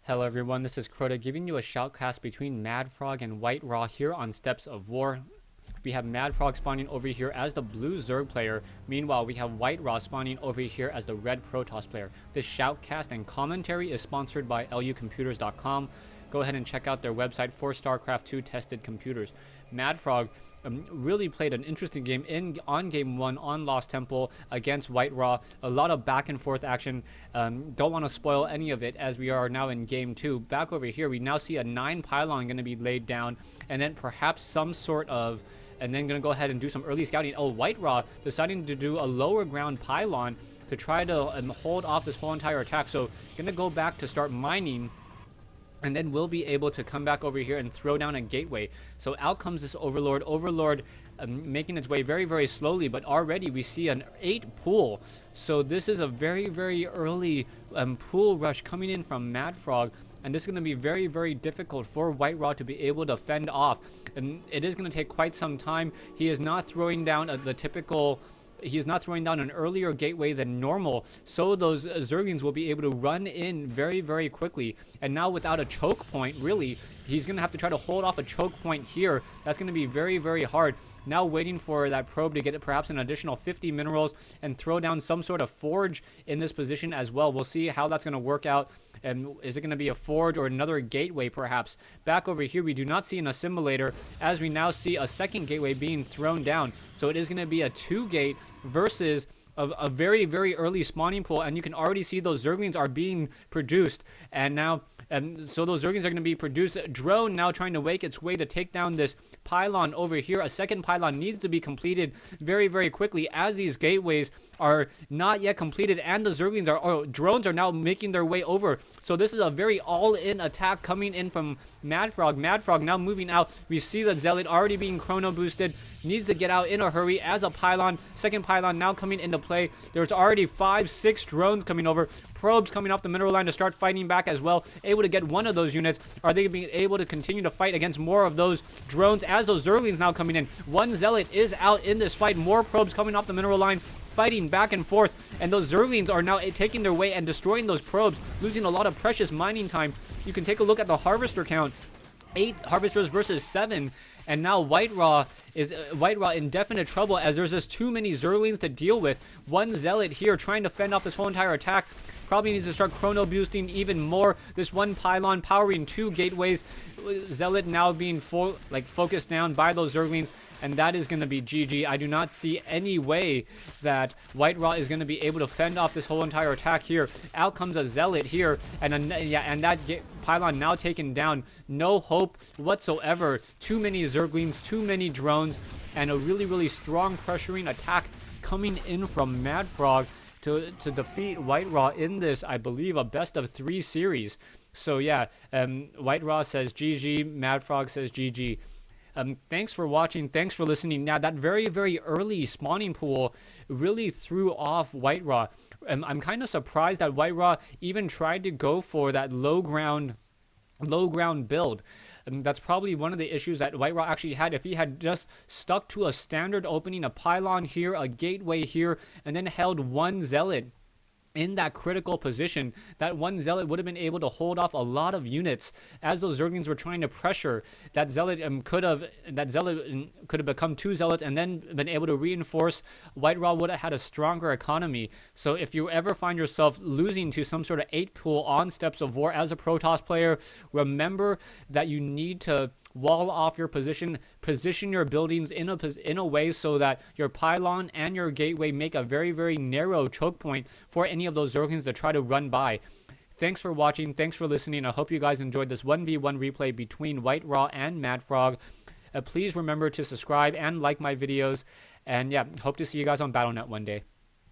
Hello everyone, this is Crota giving you a shoutcast between MadFrog and WhiteRa here on Steps of War. We have MadFrog spawning over here as the blue Zerg player. Meanwhile, we have WhiteRa spawning over here as the red Protoss player. This shoutcast and commentary is sponsored by lucomputers.com. Go ahead and check out their website for Starcraft 2 tested computers. MadFrog really played an interesting game on game 1 on Lost Temple against WhiteRa. A lot of back and forth action. Don't want to spoil any of it as we are now in game 2. Back over here, we now see a 9 pylon going to be laid down, and then perhaps some sort of, and then going to go ahead and do some early scouting. Oh, WhiteRa deciding to do a lower ground pylon to try to hold off this whole entire attack. So going to go back to start mining, and then we'll be able to come back over here and throw down a gateway. So out comes this Overlord. Overlord making its way very, very slowly, but already we see an 8 pool. So this is a very, very early pool rush coming in from MadFrog. And this is going to be very, very difficult for WhiteRa to be able to fend off. And it is going to take quite some time. He is not throwing down the typical... He is not throwing down an earlier gateway than normal, so those Zerglings will be able to run in very, very quickly. And now without a choke point, really, he's going to have to try to hold off a choke point here. That's going to be very, very hard. Now waiting for that probe to get perhaps an additional 50 minerals and throw down some sort of forge in this position as well. We'll see how that's going to work out. And is it going to be a forge or another gateway perhaps? Back over here, we do not see an assimilator, as we now see a second gateway being thrown down. So it is going to be a 2-gate versus a very, very early spawning pool. And you can already see those Zerglings are being produced. And now... so those Zerglings are going to be produced. Drone now trying to make its way to take down this pylon over here. A second pylon needs to be completed very, very quickly, as these gateways are not yet completed, and the Zerglings drones are now making their way over. So this is a very all-in attack coming in from MadFrog. MadFrog now moving out. We see the Zealot already being chrono boosted. Needs to get out in a hurry as a pylon. Second pylon now coming into play. There's already 5-6 drones coming over. Probes coming off the mineral line to start fighting back as well. Able to get one of those units. Are they being able to continue to fight against more of those drones as those Zerglings now coming in? One Zealot is out in this fight. More probes coming off the mineral line, fighting back and forth, and those Zerglings are now taking their way and destroying those probes, losing a lot of precious mining time. You can take a look at the harvester count. 8 harvesters versus 7. And now WhiteRa is in definite trouble, as there's just too many Zerglings to deal with. One Zealot here trying to fend off this whole entire attack. Probably needs to start chrono boosting even more. This one pylon powering 2 gateways. Zealot now being focused down by those Zerglings. And that is going to be GG. I do not see any way that WhiteRa is going to be able to fend off this whole entire attack here. Out comes a Zealot here, and that pylon now taken down. No hope whatsoever. Too many Zerglings, too many drones, and a really, really strong pressuring attack coming in from MadFrog to defeat WhiteRa in this, I believe, a best of 3 series. So yeah, WhiteRa says GG, MadFrog says GG. Thanks for watching. Thanks for listening. Now, that very, very early spawning pool really threw off WhiteRa. I'm kind of surprised that WhiteRa even tried to go for that low ground build. That's probably one of the issues that WhiteRa actually had. If he had just stuck to a standard opening, a pylon here, a gateway here, and then held one Zealot in that critical position, that one Zealot would have been able to hold off a lot of units as those Zerglings were trying to pressure. That Zealot could have become 2 Zealots and then been able to reinforce. WhiteRa would have had a stronger economy. So if you ever find yourself losing to some sort of 8 pool on Steps of War as a Protoss player, remember that you need to wall off your position your buildings in a way so that your pylon and your gateway make a very, very narrow choke point for any of those Zerglings to try to run by. Thanks for watching. Thanks for listening. I hope you guys enjoyed this 1v1 replay between WhiteRa and MadFrog. Please remember to subscribe and like my videos. And yeah, hope to see you guys on Battle.net one day.